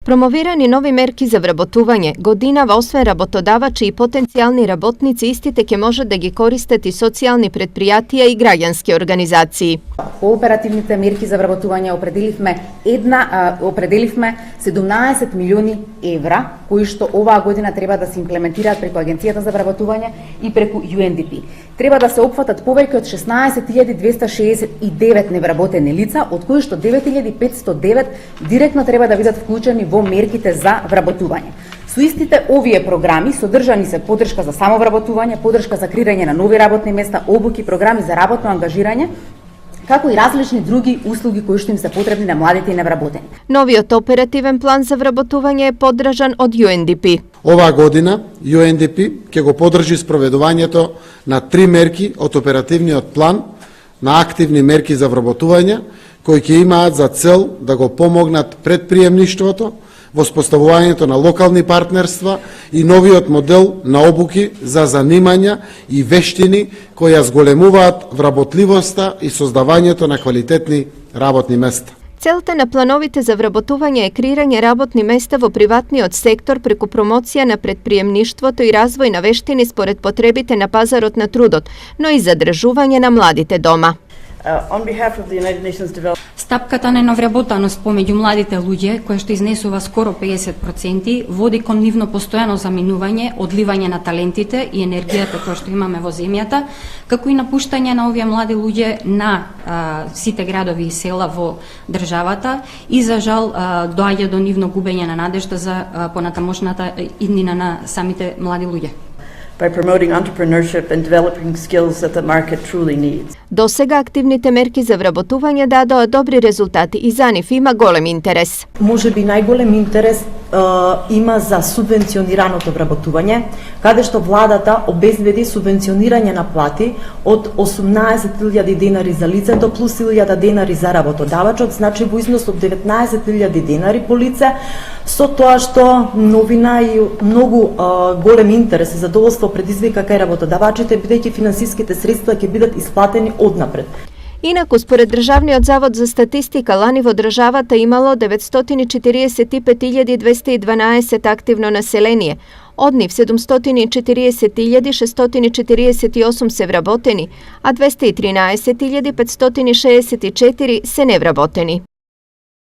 Promovirani novi merki za вработување годинава освен работодавачи и потенцијални работници, истите ќе може да ги користат и социјални предпријатија и граѓански организации. По оперативните мерки за вработување определивме 17 милиони евра, кои што оваа година треба да се имплементираат преку Агенцијата за вработување и преку UNDP. Треба да се опфатат повеќе од 16.269 невработени лица, од кои што 9.509 директно треба да бидат вклучени во мерките за вработување. Со истите овие програми содржани се поддршка за самовработување, поддршка за креирање на нови работни места, обуки, програми за работно ангажирање, како и различни други услуги кои што им се потребни на младите и невработени. Новиот оперативен план за вработување е поддржан од UNDP. Оваа година UNDP ќе го поддржи спроведувањето на 3 мерки од оперативниот план на активни мерки за вработување, кои ќе имаат за цел да го помогнат предприемништвото, воспоставувањето на локални партнерства и новиот модел на обуки за занимања и вештини кои ја зголемуваат вработливоста и создавањето на квалитетни работни места. Целта на плановите за вработување е креирање работни места во приватниот сектор преку промоција на предприемништвото и развој на вештини според потребите на пазарот на трудот, но и задржување на младите дома. Стапката на невработаност помеѓу младите луѓе, која што изнесува скоро 50%, води кон нивно постојано заминување, одливање на талентите и енергијата која што имаме во земјата, како и напуштање на овие млади луѓе на сите градови и села во државата и за жал доаѓа до нивно губење на надежда за понатамошната иднина на самите млади луѓе. By promoting entrepreneurship and developing skills that the market truly needs. До сега активните мерки за вработување дадоа добри резултати и за нив има голем интерес. Може би најголем интерес има за субвенционираното вработување, каде што владата обезбеди субвенционирање на плати од 18.000 денари за лицето плюс 1.000 денари за работодавачот, значи во износ од 19.000 денари по лице, со тоа што новина и многу голем интерес и задоволство предизвика кај работодавачите, бидејќи финансиските средства ќе бидат исплатени однапред. Инаку, според Државниот завод за статистика, лани во државата имало 945.212 активно население. Од нив 740.648 се вработени, а 213.564 се невработени.